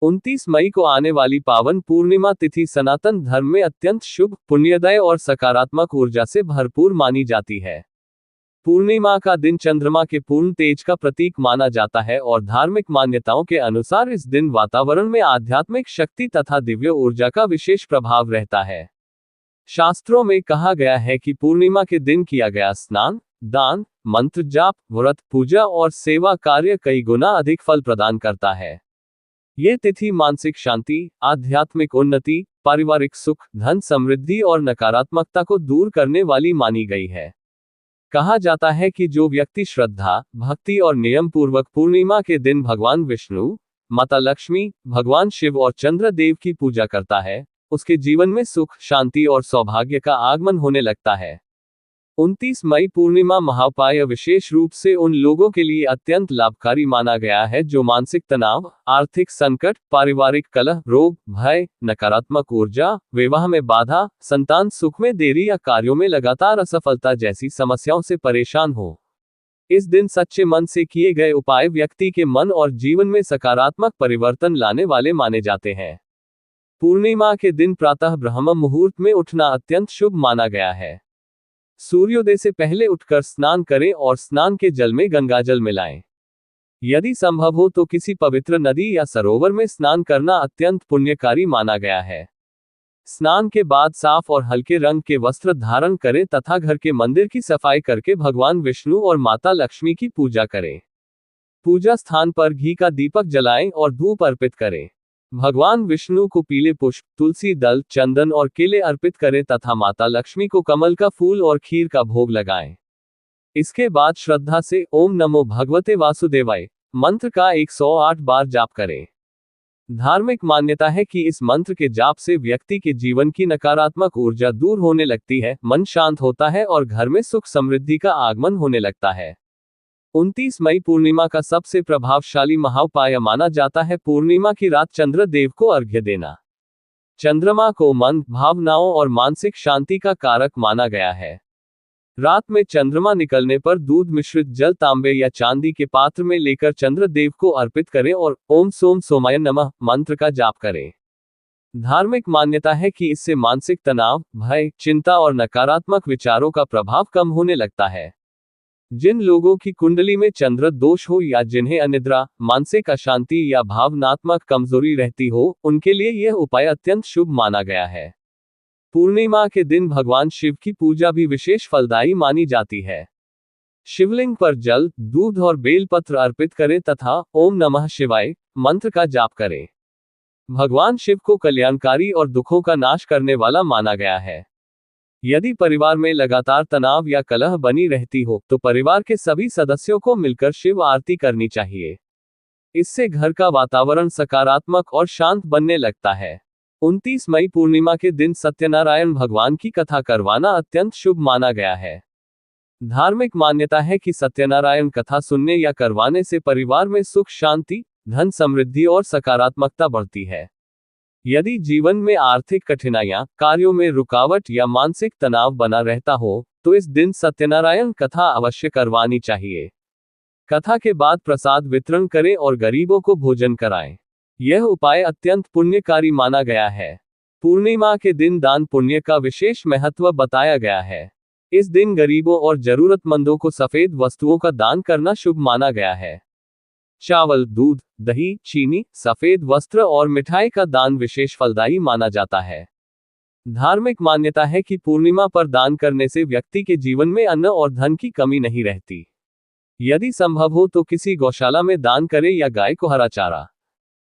29 मई को आने वाली पावन पूर्णिमा तिथि सनातन धर्म में अत्यंत शुभ, पुण्यदायी और सकारात्मक ऊर्जा से भरपूर मानी जाती है। पूर्णिमा का दिन चंद्रमा के पूर्ण तेज का प्रतीक माना जाता है और धार्मिक मान्यताओं के अनुसार इस दिन वातावरण में आध्यात्मिक शक्ति तथा दिव्य ऊर्जा का विशेष प्रभाव रहता है। शास्त्रों में कहा गया है कि पूर्णिमा के दिन किया गया स्नान, दान, मंत्र जाप, व्रत, पूजा और सेवा कार्य कई गुना अधिक फल प्रदान करता है। ये तिथि मानसिक शांति, आध्यात्मिक उन्नति, पारिवारिक सुख, धन समृद्धि और नकारात्मकता को दूर करने वाली मानी गई है। कहा जाता है कि जो व्यक्ति श्रद्धा, भक्ति और नियम पूर्वक पूर्णिमा के दिन भगवान विष्णु, माता लक्ष्मी, भगवान शिव और चंद्र देव की पूजा करता है, उसके जीवन में सुख, शांति और सौभाग्य का आगमन होने लगता है। 29 मई पूर्णिमा महापाय विशेष रूप से उन लोगों के लिए अत्यंत लाभकारी माना गया है जो मानसिक तनाव, आर्थिक संकट, पारिवारिक कलह, रोग, भय, नकारात्मक ऊर्जा, विवाह में बाधा, संतान सुख में देरी या कार्यों में लगातार असफलता जैसी समस्याओं से परेशान हो। इस दिन सच्चे मन से किए गए उपाय व्यक्ति के मन और जीवन में सकारात्मक परिवर्तन लाने वाले माने जाते हैं। पूर्णिमा के दिन प्रातः ब्रह्म मुहूर्त में उठना अत्यंत शुभ माना गया है। सूर्योदय से पहले उठकर स्नान करें और स्नान के जल में गंगाजल मिलाएं। यदि संभव हो तो किसी पवित्र नदी या सरोवर में स्नान करना अत्यंत पुण्यकारी माना गया है। स्नान के बाद साफ और हल्के रंग के वस्त्र धारण करें तथा घर के मंदिर की सफाई करके भगवान विष्णु और माता लक्ष्मी की पूजा करें। पूजा स्थान पर घी का दीपक जलाएं और धूप अर्पित करें। भगवान विष्णु को पीले पुष्प, तुलसी दल, चंदन और केले अर्पित करें तथा माता लक्ष्मी को कमल का फूल और खीर का भोग लगाएं। इसके बाद श्रद्धा से ओम नमो भगवते वासुदेवाय मंत्र का 108 बार जाप करें। धार्मिक मान्यता है कि इस मंत्र के जाप से व्यक्ति के जीवन की नकारात्मक ऊर्जा दूर होने लगती है, मन शांत होता है और घर में सुख समृद्धि का आगमन होने लगता है। 29 मई पूर्णिमा का सबसे प्रभावशाली महाउपाय माना जाता है पूर्णिमा की रात चंद्र देव को अर्घ्य देना। चंद्रमा को मन, भावनाओं और मानसिक शांति का कारक माना गया है। रात में चंद्रमा निकलने पर दूध मिश्रित जल तांबे या चांदी के पात्र में लेकर चंद्र देव को अर्पित करें और ओम सोम सोमाय नमः मंत्र का जाप करें। धार्मिक मान्यता है कि इससे मानसिक तनाव, भय, चिंता और नकारात्मक विचारों का प्रभाव कम होने लगता है। जिन लोगों की कुंडली में चंद्र दोष हो या जिन्हें अनिद्रा, मानसिक अशांति या भावनात्मक कमजोरी रहती हो, उनके लिए यह उपाय अत्यंत शुभ माना गया है। पूर्णिमा के दिन भगवान शिव की पूजा भी विशेष फलदायी मानी जाती है। शिवलिंग पर जल, दूध और बेलपत्र अर्पित करें तथा ओम नमः शिवाय मंत्र का जाप करें। भगवान शिव को कल्याणकारी और दुखों का नाश करने वाला माना गया है। यदि परिवार में लगातार तनाव या कलह बनी रहती हो तो परिवार के सभी सदस्यों को मिलकर शिव आरती करनी चाहिए। इससे घर का वातावरण सकारात्मक और शांत बनने लगता है। 29 मई पूर्णिमा के दिन सत्यनारायण भगवान की कथा करवाना अत्यंत शुभ माना गया है। धार्मिक मान्यता है कि सत्यनारायण कथा सुनने या करवाने से परिवार में सुख शांति, धन समृद्धि और सकारात्मकता बढ़ती है। यदि जीवन में आर्थिक कठिनाइयां, कार्यों में रुकावट या मानसिक तनाव बना रहता हो तो इस दिन सत्यनारायण कथा अवश्य करवानी चाहिए। कथा के बाद प्रसाद वितरण करें और गरीबों को भोजन कराएं। यह उपाय अत्यंत पुण्यकारी माना गया है। पूर्णिमा के दिन दान पुण्य का विशेष महत्व बताया गया है। इस दिन गरीबों और जरूरतमंदों को सफेद वस्तुओं का दान करना शुभ माना गया है। चावल, दूध, दही, चीनी, सफेद वस्त्र और मिठाई का दान विशेष फलदायी माना जाता है। धार्मिक मान्यता है कि पूर्णिमा पर दान करने से व्यक्ति के जीवन में अन्न और धन की कमी नहीं रहती। यदि संभव हो तो किसी गौशाला में दान करें या गाय को हरा चारा,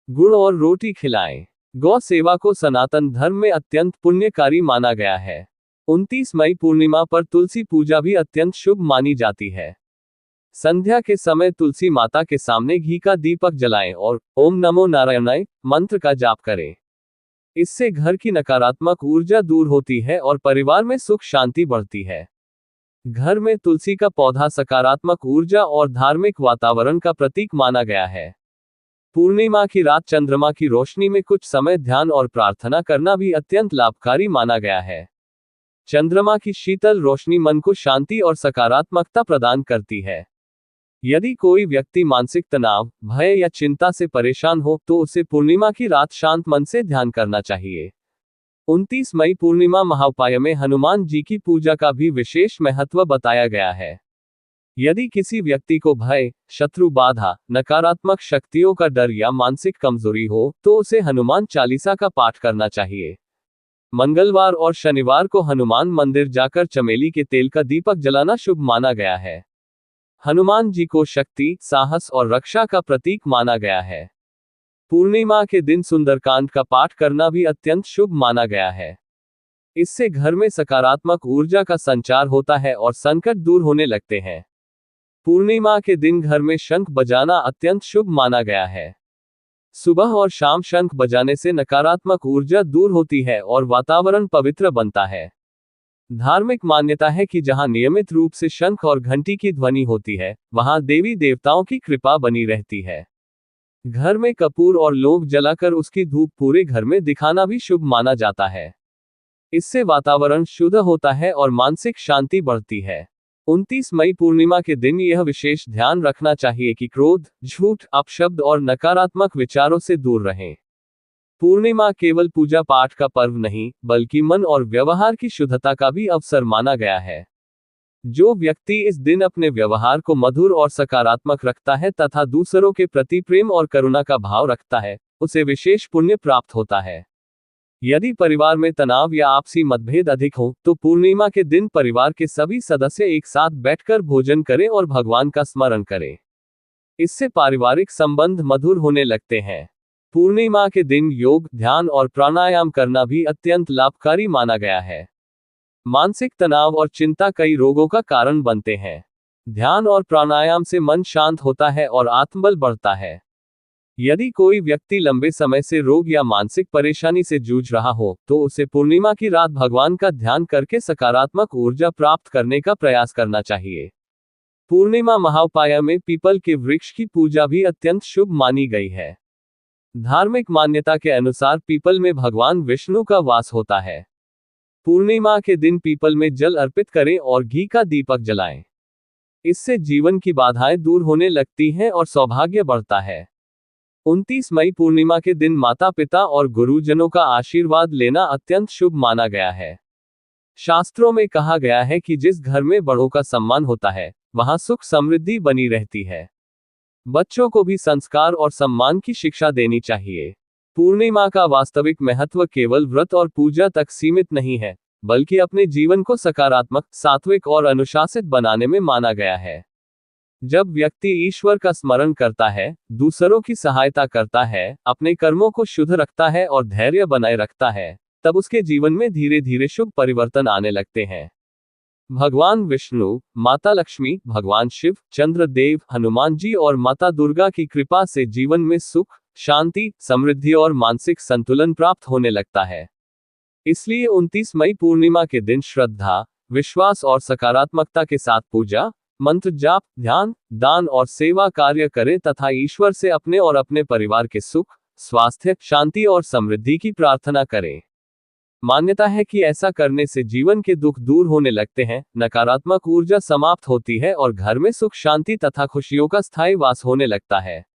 गुड़ और रोटी खिलाएं। गौ सेवा को सनातन धर्म में अत्यंत पुण्यकारी माना गया है। 29 मई पूर्णिमा पर तुलसी पूजा भी अत्यंत शुभ मानी जाती है। संध्या के समय तुलसी माता के सामने घी का दीपक जलाएं और ओम नमो नारायणाय मंत्र का जाप करें। इससे घर की नकारात्मक ऊर्जा दूर होती है और परिवार में सुख शांति बढ़ती है। घर में तुलसी का पौधा सकारात्मक ऊर्जा और धार्मिक वातावरण का प्रतीक माना गया है। पूर्णिमा की रात चंद्रमा की रोशनी में कुछ समय ध्यान और प्रार्थना करना भी अत्यंत लाभकारी माना गया है। चंद्रमा की शीतल रोशनी मन को शांति और सकारात्मकता प्रदान करती है। यदि कोई व्यक्ति मानसिक तनाव, भय या चिंता से परेशान हो तो उसे पूर्णिमा की रात शांत मन से ध्यान करना चाहिए। 29 मई पूर्णिमा महाउपाय में हनुमान जी की पूजा का भी विशेष महत्व बताया गया है। यदि किसी व्यक्ति को भय, शत्रु बाधा, नकारात्मक शक्तियों का डर या मानसिक कमजोरी हो तो उसे हनुमान चालीसा का पाठ करना चाहिए। मंगलवार और शनिवार को हनुमान मंदिर जाकर चमेली के तेल का दीपक जलाना शुभ माना गया है। हनुमान जी को शक्ति, साहस और रक्षा का प्रतीक माना गया है। पूर्णिमा के दिन सुंदरकांड का पाठ करना भी अत्यंत शुभ माना गया है। इससे घर में सकारात्मक ऊर्जा का संचार होता है और संकट दूर होने लगते हैं। पूर्णिमा के दिन घर में शंख बजाना अत्यंत शुभ माना गया है। सुबह और शाम शंख बजाने से नकारात्मक ऊर्जा दूर होती है और वातावरण पवित्र बनता है। धार्मिक मान्यता है कि जहां नियमित रूप से शंख और घंटी की ध्वनि होती है, वहां देवी देवताओं की कृपा बनी रहती है। घर में कपूर और लौंग जलाकर उसकी धूप पूरे घर में दिखाना भी शुभ माना जाता है। इससे वातावरण शुद्ध होता है और मानसिक शांति बढ़ती है। 29 मई पूर्णिमा के दिन यह विशेष ध्यान रखना चाहिए कि क्रोध, झूठ, अपशब्द और नकारात्मक विचारों से दूर रहें। पूर्णिमा केवल पूजा पाठ का पर्व नहीं, बल्कि मन और व्यवहार की शुद्धता का भी अवसर माना गया है। जो व्यक्ति इस दिन अपने व्यवहार को मधुर और सकारात्मक रखता है तथा दूसरों के प्रति प्रेम और करुणा का भाव रखता है, उसे विशेष पुण्य प्राप्त होता है। यदि परिवार में तनाव या आपसी मतभेद अधिक हो, तो पूर्णिमा के दिन परिवार के सभी सदस्य एक साथ बैठकर भोजन करें और भगवान का स्मरण करें। इससे पारिवारिक संबंध मधुर होने लगते हैं। पूर्णिमा के दिन योग, ध्यान और प्राणायाम करना भी अत्यंत लाभकारी माना गया है। मानसिक तनाव और चिंता कई रोगों का कारण बनते हैं। ध्यान और प्राणायाम से मन शांत होता है और आत्मबल बढ़ता है। यदि कोई व्यक्ति लंबे समय से रोग या मानसिक परेशानी से जूझ रहा हो, तो उसे पूर्णिमा की रात भगवान का ध्यान करके सकारात्मक ऊर्जा प्राप्त करने का प्रयास करना चाहिए। पूर्णिमा महाउपाय में पीपल के वृक्ष की पूजा भी अत्यंत शुभ मानी गई है। धार्मिक मान्यता के अनुसार पीपल में भगवान विष्णु का वास होता है। पूर्णिमा के दिन पीपल में जल अर्पित करें और घी का दीपक जलाएं। इससे जीवन की बाधाएं दूर होने लगती हैं और सौभाग्य बढ़ता है। 29 मई पूर्णिमा के दिन माता पिता और गुरुजनों का आशीर्वाद लेना अत्यंत शुभ माना गया है। शास्त्रों में कहा गया है कि जिस घर में बड़ों का सम्मान होता है, वहां सुख समृद्धि बनी रहती है। बच्चों को भी संस्कार और सम्मान की शिक्षा देनी चाहिए। पूर्णिमा का वास्तविक महत्व केवल व्रत और पूजा तक सीमित नहीं है, बल्कि अपने जीवन को सकारात्मक, सात्विक और अनुशासित बनाने में माना गया है। जब व्यक्ति ईश्वर का स्मरण करता है, दूसरों की सहायता करता है, अपने कर्मों को शुद्ध रखता है और धैर्य बनाए रखता है, तब उसके जीवन में धीरे धीरे शुभ परिवर्तन आने लगते हैं। भगवान विष्णु, माता लक्ष्मी, भगवान शिव, चंद्रदेव, हनुमान जी और माता दुर्गा की कृपा से जीवन में सुख, शांति, समृद्धि और मानसिक संतुलन प्राप्त होने लगता है। इसलिए 29 मई पूर्णिमा के दिन श्रद्धा, विश्वास और सकारात्मकता के साथ पूजा, मंत्र जाप, ध्यान, दान और सेवा कार्य करें तथा ईश्वर से अपने और अपने परिवार के सुख, स्वास्थ्य, शांति और समृद्धि की प्रार्थना करें। मान्यता है कि ऐसा करने से जीवन के दुख दूर होने लगते हैं, नकारात्मक ऊर्जा समाप्त होती है और घर में सुख, शांति तथा खुशियों का स्थायी वास होने लगता है।